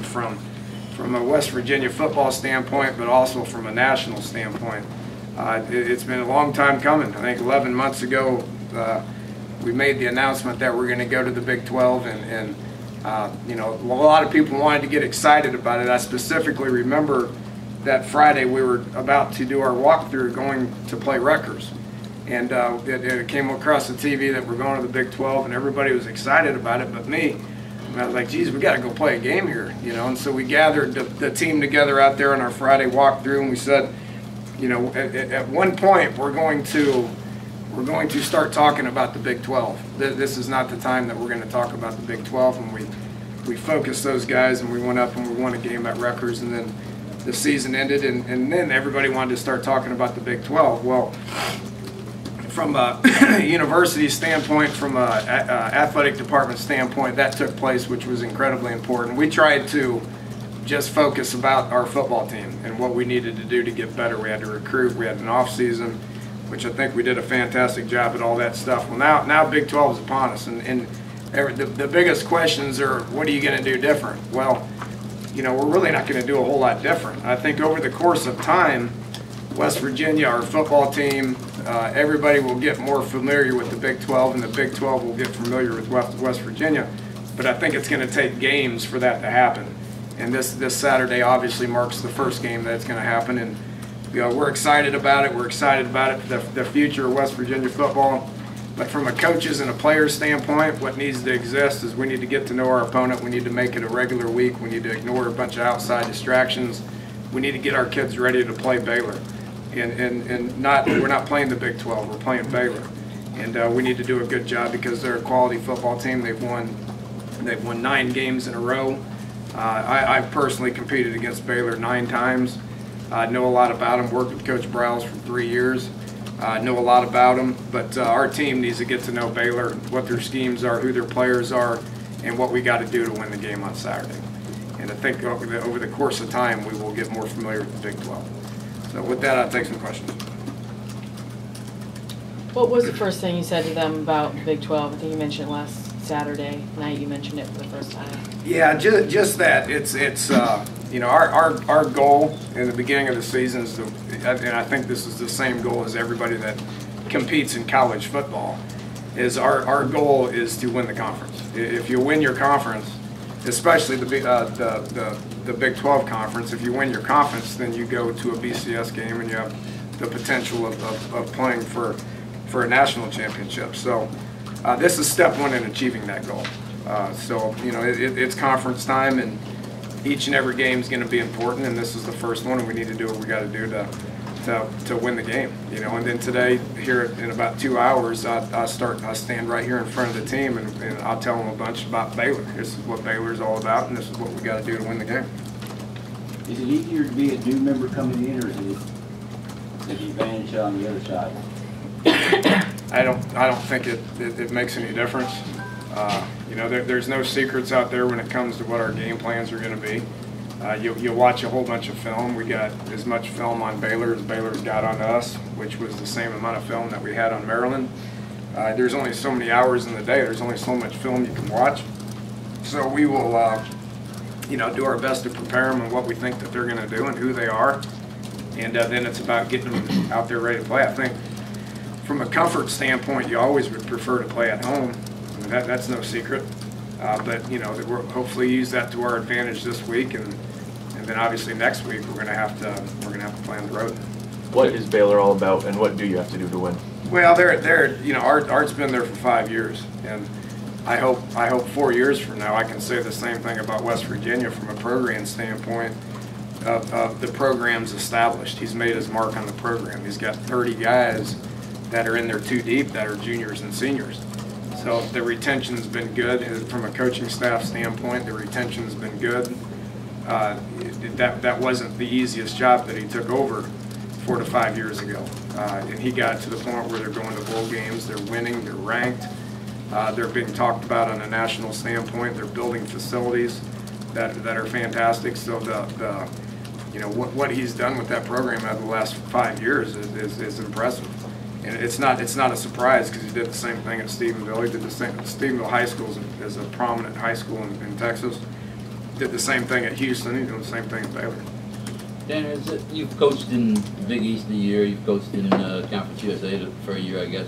perspective from a West Virginia football standpoint, but also from a national standpoint. It's been a long time coming. I think 11 months ago, we made the announcement that we're going to go to the Big 12, and you know, a lot of people wanted to get excited about it. I specifically remember that Friday we were about to do our walkthrough going to play Rutgers, and it came across the TV that we're going to the Big 12, and everybody was excited about it, but me. And I was like, geez, we got to go play a game here, you know. And so we gathered the team together out there on our Friday walkthrough, and we said, you know, at one point we're going to start talking about the Big 12. This is not the time that we're going to talk about the Big 12. And we focused those guys, and we went up and we won a game at Rutgers, and then the season ended, and then everybody wanted to start talking about the Big 12. Well, from a university standpoint, from a athletic department standpoint, that took place, which was incredibly important. We tried to just focus about our football team and what we needed to do to get better. We had to recruit. We had an off season, which I think we did a fantastic job at all that stuff. Well, now Big 12 is upon us, and the biggest questions are, what are you going to do different? Well, you know, we're really not going to do a whole lot different. I think over the course of time, West Virginia, our football team, everybody will get more familiar with the Big 12, and the Big 12 will get familiar with West Virginia. But I think it's going to take games for that to happen. And this Saturday obviously marks the first game that's going to happen. And you know, we're excited about it. We're excited about it, the future of West Virginia football. But from a coaches and a player standpoint, what needs to exist is we need to get to know our opponent. We need to make it a regular week. We need to ignore a bunch of outside distractions. We need to get our kids ready to play Baylor. And we're not playing the Big 12, we're playing Baylor. And we need to do a good job because they're a quality football team. They've won 9 games in a row. I've personally competed against Baylor 9 times. I know a lot about them, worked with Coach Browse for 3 years. Know a lot about them, but our team needs to get to know Baylor, what their schemes are, who their players are, and what we got to do to win the game on Saturday. And I think over the course of time, we will get more familiar with the Big 12. So with that, I'll take some questions. What was the first thing you said to them about the Big 12? I think you mentioned last Saturday night. You mentioned it for the first time. Yeah, just that. It's you know, our goal in the beginning of the season is, and I think this is the same goal as everybody that competes in college football, is our goal is to win the conference. If you win your conference, especially the Big 12 conference, if you win your conference, then you go to a BCS game and you have the potential of playing for a national championship. So this is step one in achieving that goal. So you know, it's conference time, and each and every game is going to be important, and this is the first one, and we need to do what we got to do to win the game. You know, and then today, here in about 2 hours, I stand right here in front of the team, and I'll tell them a bunch about Baylor. This is what Baylor's all about, and this is what we got to do to win the game. Is it easier to be a new member coming in, or is it the advantage on the other side? I don't think it makes any difference. You know, there's no secrets out there when it comes to what our game plans are going to be. You'll watch a whole bunch of film. We got as much film on Baylor as Baylor's got on us, which was the same amount of film that we had on Maryland. There's only so many hours in the day. There's only so much film you can watch. So we will, you know, do our best to prepare them on what we think that they're going to do and who they are. And then it's about getting them out there ready to play. I think from a comfort standpoint, you always would prefer to play at home. I mean, that's no secret. But you know, we'll hopefully use that to our advantage this week, and then obviously next week we're going to have to play on the road. What is Baylor all about, and what do you have to do to win? Well, they're you know, Art's been there for 5 years, and I hope 4 years from now I can say the same thing about West Virginia from a program standpoint of the program's established. He's made his mark on the program. He's got 30 guys that are in there 2 deep that are juniors and seniors. So the retention's been good from a coaching staff standpoint. The retention's been good. That wasn't the easiest job that he took over 4 to 5 years ago. And he got to the point where they're going to bowl games, they're winning, they're ranked. They're being talked about on a national standpoint. They're building facilities that are fantastic. So you know, what he's done with that program over the last 5 years is impressive. And it's not a surprise because he did the same thing at Stephenville. He did the same. Stephenville High School is a prominent high school in Texas. did the same thing at Houston. He's doing the same thing at Baylor. Dan, you've coached in Big East a year, you've coached in Conference USA for a year, I guess.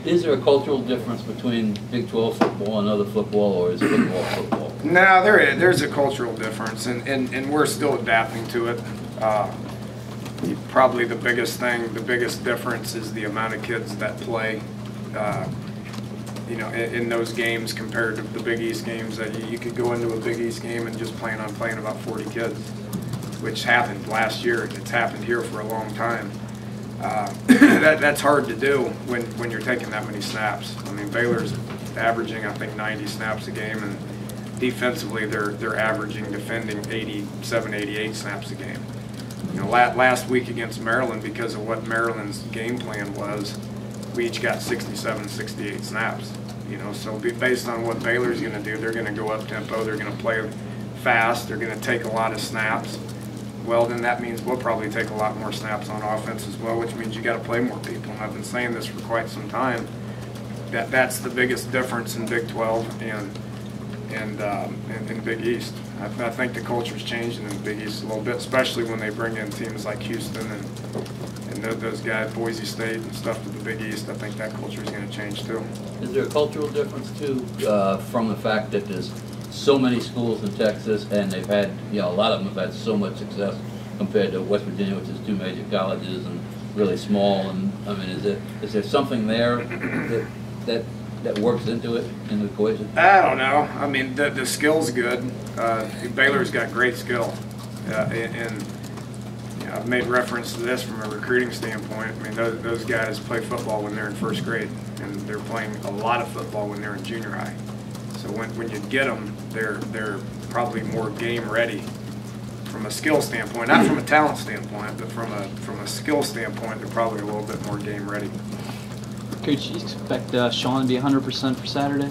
Is there a cultural difference between Big 12 football and other football, or is football football? No, there's a cultural difference, and we're still adapting to it. Probably the biggest difference is the amount of kids that play. In those games compared to the Big East games, that you could go into a Big East game and just plan on playing about 40 kids, which happened last year. It's happened here for a long time. That's hard to do when you're taking that many snaps. I mean, Baylor's averaging, I think, 90 snaps a game, and defensively they're averaging defending 87, 88 snaps a game. Last week against Maryland, because of what Maryland's game plan was, we each got 67, 68 snaps. So based on what Baylor's going to do, they're going to go up tempo, they're going to play fast, they're going to take a lot of snaps. Well, then that means we'll probably take a lot more snaps on offense as well, which means you got to play more people. And I've been saying this for quite some time. That's the biggest difference in Big 12 and Big East. I think the culture's changing in the Big East a little bit, especially when they bring in teams like Houston and those guys, Boise State and stuff to the Big East. I think that culture is going to change too. Is there a cultural difference too from the fact that there's so many schools in Texas, and they've had, a lot of them have had so much success compared to West Virginia, which is 2 major colleges and really small? And I mean, is there something there that works into it in the equation? I don't know. I mean, the skill's good. Baylor's got great skill, and I've made reference to this from a recruiting standpoint. I mean, those guys play football when they're in first grade, and they're playing a lot of football when they're in junior high. So when you get them, they're probably more game ready from a skill standpoint, not from a talent standpoint, but from a skill standpoint, they're probably a little bit more game ready. Coach, you expect Sean to be 100% for Saturday?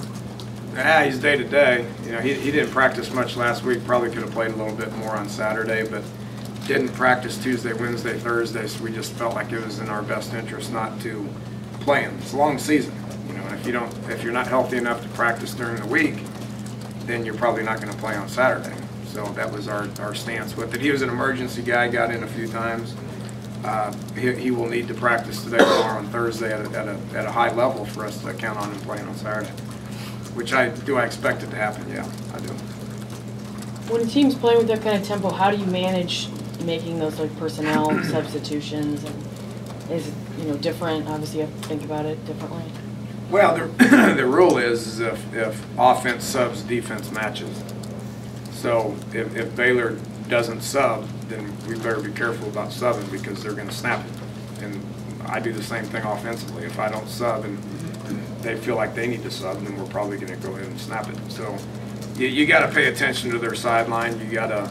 He's day to day. He didn't practice much last week. Probably could have played a little bit more on Saturday, but didn't practice Tuesday, Wednesday, Thursday. So we just felt like it was in our best interest not to play him. It's a long season. If you're not healthy enough to practice during the week, then you're probably not going to play on Saturday. So that was our stance with it. He was an emergency guy, got in a few times. He will need to practice today, tomorrow, and Thursday at a high level for us to count on him playing on Saturday. Which I expect it to happen? Yeah, I do. When a team's playing with that kind of tempo, how do you manage making those personnel substitutions? And is it different? Obviously, you have to think about it differently. Well, the rule is if offense subs, defense matches. So if Baylor doesn't sub, then we better be careful about subbing because they're going to snap it. And I do the same thing offensively. If I don't sub and they feel like they need to sub, then we're probably going to go ahead and snap it. So you got to pay attention to their sideline. You got to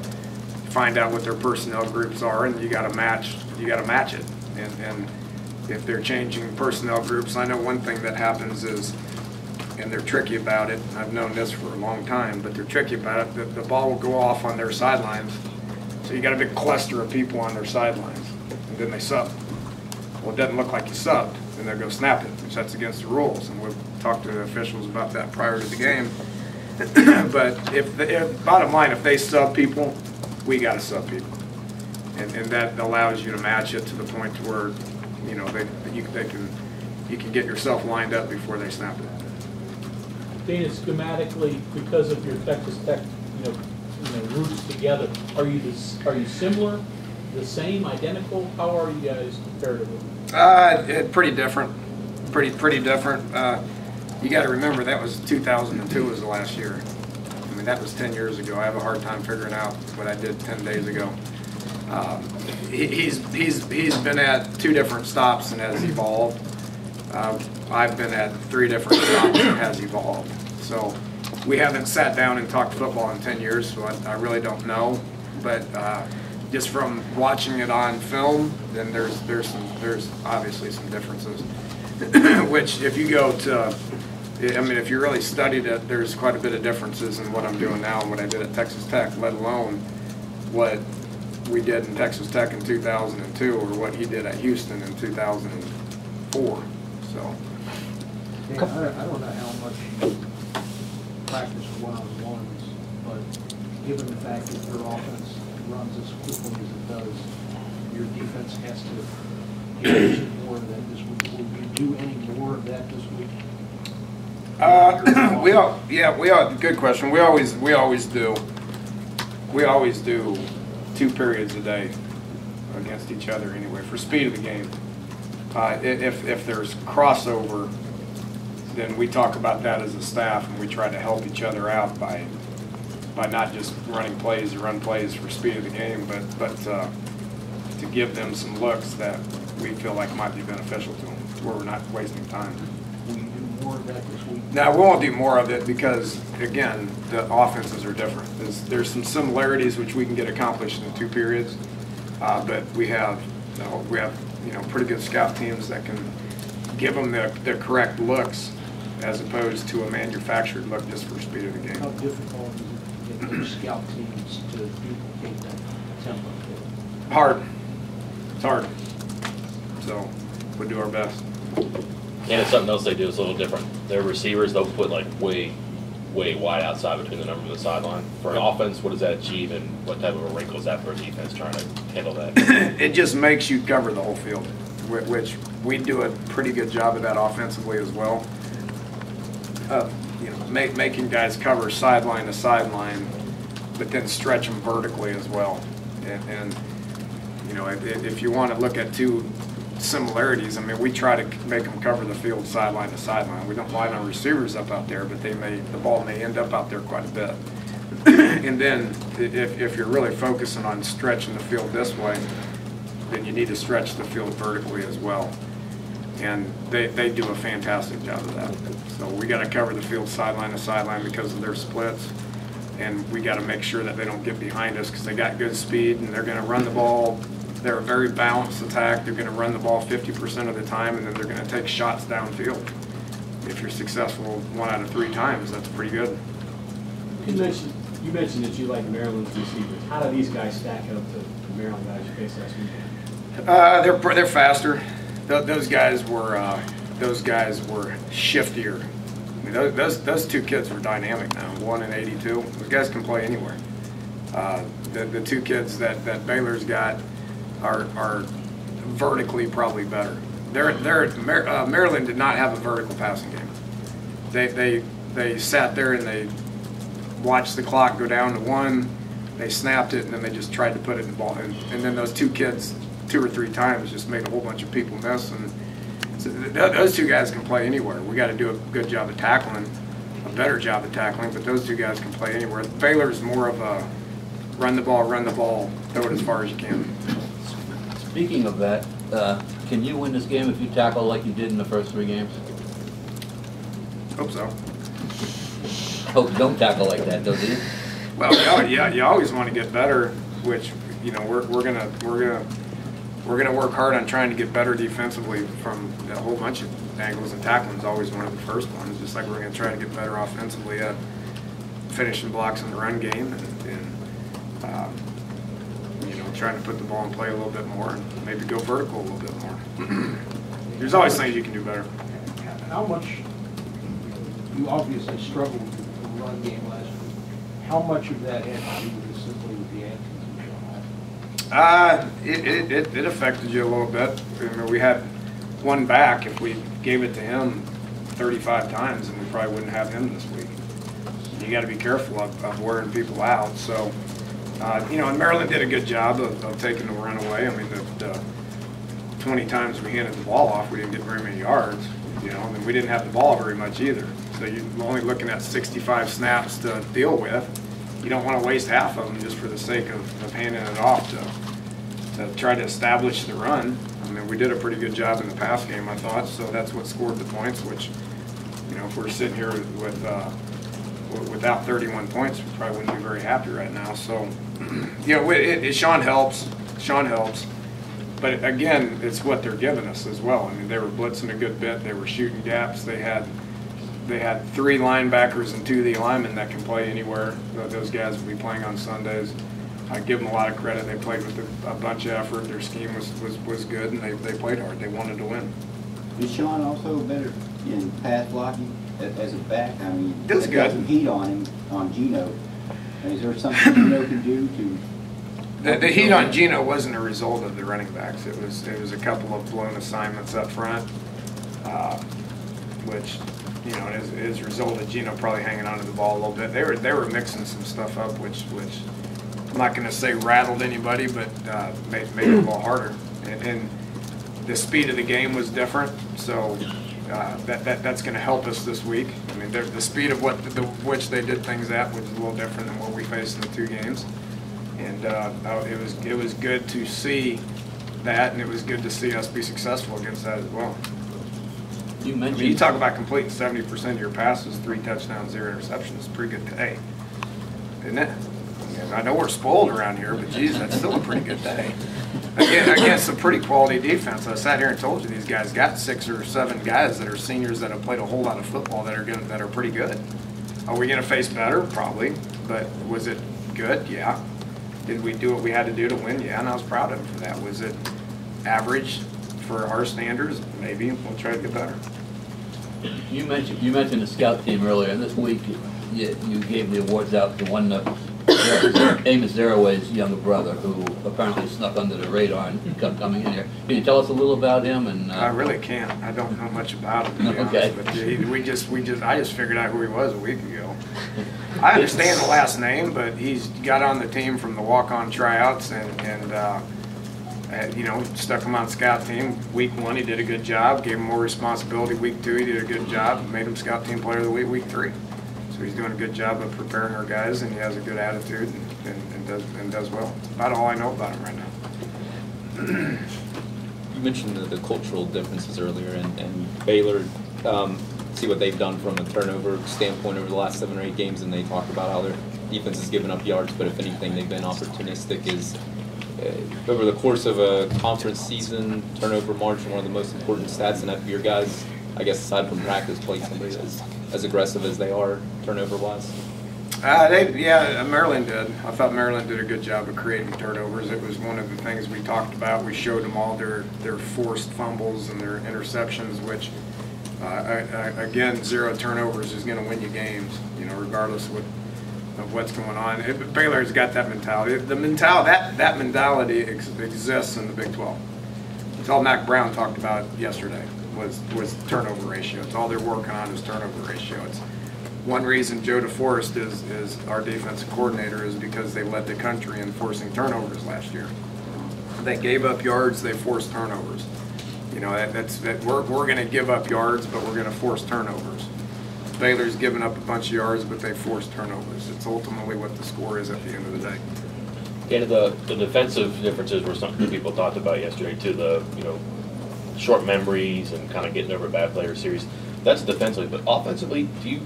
find out what their personnel groups are, and you got to match. You got to match it. And if they're changing personnel groups, I know one thing that happens is, and they're tricky about it. I've known this for a long time, but they're tricky about it. The ball will go off on their sidelines, so you got a big cluster of people on their sidelines, and then they sub. Well, it doesn't look like you subbed, and they'll go snap it, which that's against the rules. And we'll talk to the officials about that prior to the game. But bottom line, if they sub people, we got to sub people, and that allows you to match it to the point to where you can get yourself lined up before they snap it. Dana, schematically, because of your Texas Tech, roots together, are you similar, the same, identical? How are you guys comparatively? Pretty different. Pretty different. You got to remember that was 2002 was the last year. I mean, that was 10 years ago. I have a hard time figuring out what I did 10 days ago. He's been at 2 different stops and has evolved. I've been at 3 different stops and has evolved. So we haven't sat down and talked football in 10 years, so I really don't know. But just from watching it on film, then there's obviously some differences. Which if you go to, if you really studied it, there's quite a bit of differences in what I'm doing now and what I did at Texas Tech, let alone what we did in Texas Tech in 2002 or what he did at Houston in 2004. So. Yeah, I don't know how much practice one-on-ones, but given the fact that your offense runs as quickly as it does, your defense has to get some more of that this week. Will you do any more of that this week? Good question. We always do 2 periods a day against each other anyway for speed of the game. If there's crossover, then we talk about that as a staff, and we try to help each other out by not just running plays or run plays for speed of the game, but to give them some looks that we feel like might be beneficial to them, where we're not wasting time. Will you do more of that this week? Now, we won't do more of it because, again, the offenses are different. There's some similarities which we can get accomplished in 2 periods, but we have pretty good scout teams that can give them the correct looks as opposed to a manufactured look just for speed of the game. How difficult is it to get those scout teams to duplicate that template? Hard. It's hard. So we'll do our best. And it's something else they do is a little different. Their receivers, they'll put like way wide outside between the number and the sideline. For an offense, what does that achieve, and what type of a wrinkle is that for a defense trying to handle that? It just makes you cover the whole field, which we do a pretty good job of that offensively as well. Making guys cover sideline to sideline, but then stretch them vertically as well. And if you want to look at 2 similarities, I mean, we try to make them cover the field sideline to sideline. We don't line our receivers up out there, but the ball may end up out there quite a bit. And then if you're really focusing on stretching the field this way, then you need to stretch the field vertically as well. And they do a fantastic job of that. So we got to cover the field sideline to sideline because of their splits, and we got to make sure that they don't get behind us because they got good speed and they're going to run the ball. They're a very balanced attack. They're going to run the ball 50% of the time, and then they're going to take shots downfield. If you're successful 1 out of 3 times, that's pretty good. You mentioned that you like Maryland's receivers. How do these guys stack up to the Maryland guys you faced last weekend? They're faster. Those guys were shiftier. I mean, those 2 kids were dynamic now. 1 and 82. Those guys can play anywhere. The 2 kids that Baylor's got are vertically probably better. Maryland did not have a vertical passing game. They sat there and they watched the clock go down to 1. They snapped it, and then they just tried to put it in the ball. And then those 2 kids 2 or 3 times just made a whole bunch of people miss. And so those 2 guys can play anywhere. We got to do a good job of tackling, a better job of tackling, but those 2 guys can play anywhere. Baylor's more of a run the ball, throw it as far as you can. Speaking of that, can you win this game if you tackle like you did in the first 3 games? Hope so. Hope you don't tackle like that, don't you? Well, yeah, you always want to get better, which we're gonna work hard on trying to get better defensively from a whole bunch of angles, and tackling is always one of the first ones. Just like we're gonna try to get better offensively at finishing blocks in the run game, and trying to put the ball in play a little bit more, and maybe go vertical a little bit more. There's always things you can do better. How much, you obviously struggled with the run game last week. How much of that had to do with simply with the absence? It affected you a little bit. I mean, we had 1 back. If we gave it to him 35 times, then we probably wouldn't have him this week. You got to be careful of wearing people out. So, and Maryland did a good job of taking the run away. I mean, the 20 times we handed the ball off, we didn't get very many yards. And we didn't have the ball very much either. So you're only looking at 65 snaps to deal with. You don't want to waste half of them just for the sake of handing it off to try to establish the run. I mean, we did a pretty good job in the pass game, I thought, so that's what scored the points, which, if we're sitting here without 31 points, we probably wouldn't be very happy right now. So, Sean helps. But again, it's what they're giving us as well. I mean, they were blitzing a good bit. They were shooting gaps. They had 3 linebackers and 2 D linemen that can play anywhere. Those guys will be playing on Sundays. I give them a lot of credit. They played with a bunch of effort. Their scheme was good, and they played hard. They wanted to win. Is Sean also better in pass blocking as a back? I mean, That's they got good. some heat on him, on Geno, And is there something Geno can do to? The heat on Geno wasn't a result of the running backs. It was a couple of blown assignments up front, which, you know, as a result of Geno probably hanging onto the ball a little bit. They were mixing some stuff up, which I'm not going to say rattled anybody, but made it a little harder. And the speed of the game was different, so that's going to help us this week. I mean, the speed of which they did things at was a little different than what we faced in the 2 games. And it was good to see that, and it was good to see us be successful against that as well. You mentioned. I mean, you talk about completing 70% of your passes, 3 touchdowns, 0 interceptions. It's a pretty good day, isn't it? I mean, I know we're spoiled around here, but geez, that's still a pretty good day. Again, against a pretty quality defense. I sat here and told you these guys got 6 or 7 guys that are seniors that have played a whole lot of football that are pretty good. Are we going to face better? Probably. But was it good? Yeah. Did we do what we had to do to win? Yeah, and I was proud of them for that. Was it average for our standards? Maybe. We'll try to get better. You mentioned the scout team earlier, and this week you gave the awards out to one Amos Zeraway's younger brother, who apparently snuck under the radar and kept coming in here. Can you tell us a little about him? And I really can't. I don't know much about him, to be okay. honest with you. I just figured out who he was a week ago. I understand the last name, but he's got on the team from the walk-on tryouts, and you know, stuck him on scout team. Week 1, he did a good job. Gave him more responsibility. Week 2, he did a good job. Made him scout team player of the week. Week 3. So he's doing a good job of preparing our guys, and he has a good attitude and does well. About all I know about him right now. You mentioned the cultural differences earlier, and Baylor, see what they've done from a turnover standpoint over the last 7 or 8 games, and they talk about how their defense has given up yards, but if anything, they've been opportunistic. Is over the course of a conference season, turnover margin one of the most important stats, and for your guys, I guess aside from practice, play somebody that's as aggressive as they are turnover-wise? Maryland did. I thought Maryland did a good job of creating turnovers. It was one of the things we talked about. We showed them all their forced fumbles and their interceptions, which, again, 0 turnovers is going to win you games, you know, regardless of what's going on. Baylor's got that mentality. That mentality exists in the Big 12. It's all Mac Brown talked about yesterday was turnover ratio. It's all they're working on is turnover ratio. It's one reason Joe DeForest is our defensive coordinator is because they led the country in forcing turnovers last year. They gave up yards, they forced turnovers. You know, we're going to give up yards, but we're going to force turnovers. Baylor's given up a bunch of yards, but they forced turnovers. It's ultimately what the score is at the end of the day. And the defensive differences were something people talked about yesterday too. The short memories and kind of getting over bad player series. That's defensively, but offensively, do you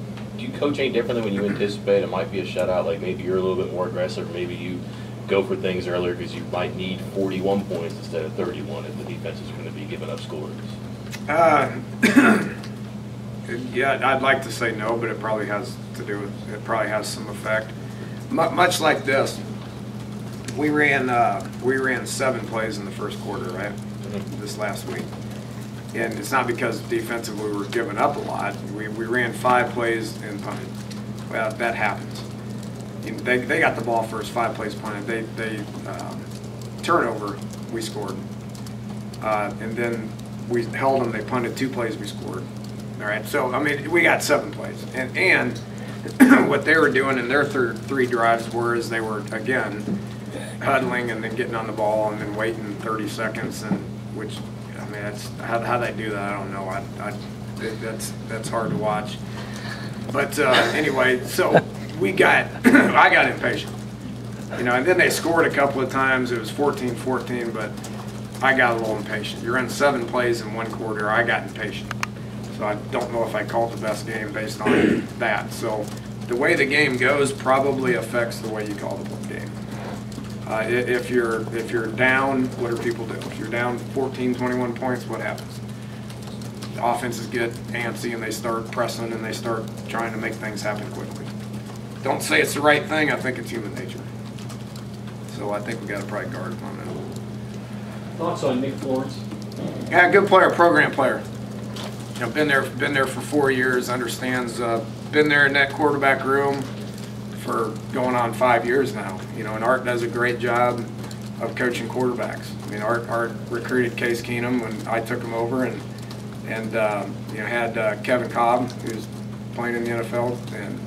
coach any differently when you anticipate it might be a shutout? Like maybe you're a little bit more aggressive, maybe you go for things earlier because you might need 41 points instead of 31 if the defense is going to be giving up scores. Yeah, I'd like to say no, but it probably has to do with it. Probably has some effect. Much like this, we ran 7 plays in the first quarter, right? This last week, and it's not because defensively we were giving up a lot. We ran 5 plays and punted. Well, that happens. You know, they got the ball first, 5 plays punted. They turnover, we scored, and then we held them. They punted 2 plays, we scored. All right, so I mean we got 7 plays, and what they were doing in their 3 drives was they were again huddling and then getting on the ball and then waiting 30 seconds, and which, I mean, that's how they do that. I don't know. That's hard to watch. But anyway, so I got impatient, you know. And then they scored a couple of times. It was 14-14, but I got a little impatient. You run 7 plays in 1 quarter. I got impatient. So I don't know if I called the best game based on that. So the way the game goes probably affects the way you call the game. If you're down, what do people do? If you're down 14, 21 points, what happens? The offenses get antsy and they start pressing and they start trying to make things happen quickly. Don't say it's the right thing. I think it's human nature. So I think we got to probably guard on that. Thoughts on Nick Florence? Yeah, good player, program player. You know, been there for 4 years. Understands. Been there in that quarterback room for going on 5 years now. You know, and Art does a great job of coaching quarterbacks. I mean, Art recruited Case Keenum when I took him over, and you know, had Kevin Cobb, who's playing in the NFL, and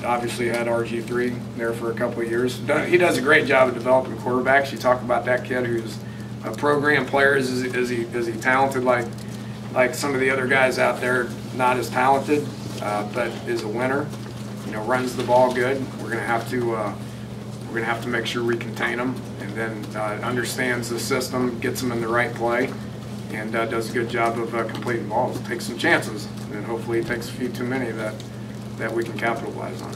obviously had RG3 there for a couple of years. He does a great job of developing quarterbacks. You talk about that kid who's a program player. Is he talented like some of the other guys out there? Not as talented, but is a winner. You know, runs the ball good. We're gonna have to make sure we contain him, and then understands the system, gets him in the right play, and does a good job of completing balls. Takes some chances, and hopefully he takes a few too many that we can capitalize on.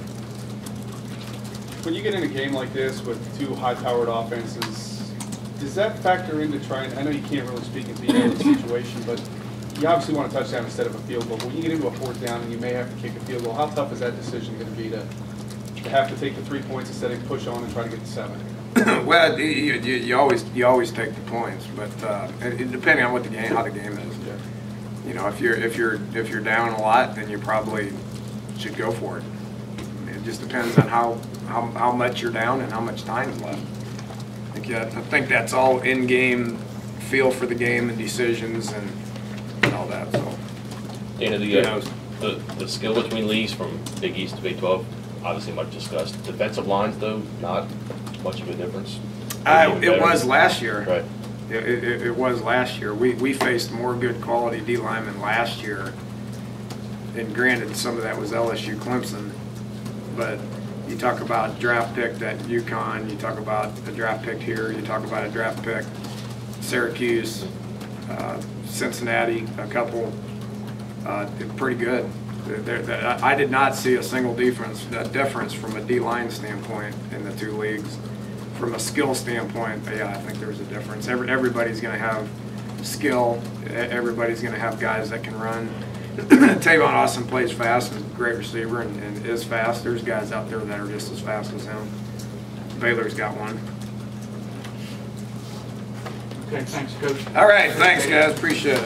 When you get in a game like this with two high-powered offenses, does that factor into trying? I know you can't really speak into the situation, but you obviously want a touchdown instead of a field goal. But when you get into a fourth down and you may have to kick a field goal, how tough is that decision going to be to have to take the 3 points instead of push on and try to get to 7? Well, you always take the points, but depending on how the game is. Yeah. You know, if you're down a lot, then you probably should go for it. It just depends on how much you're down and how much time is left. I think that's all in-game feel for the game and decisions and all that. So, You know, the skill between leagues from Big East to Big 12, obviously much discussed. Defensive lines, though, not much of a difference. It was last year. Right. It was last year. We faced more good quality D linemen last year. And granted, some of that was LSU Clemson. But you talk about draft pick at UConn, you talk about a draft pick here, you talk about a draft pick Syracuse, Cincinnati, a couple, pretty good. I did not see a single difference from a D-line standpoint in the two leagues. From a skill standpoint, yeah, I think there's a difference. Everybody's going to have skill. Everybody's going to have guys that can run. Tavon Austin plays fast and is a great receiver and is fast. There's guys out there that are just as fast as him. Baylor's got one. Okay, thanks, Coach. All right, thanks, guys. Appreciate it.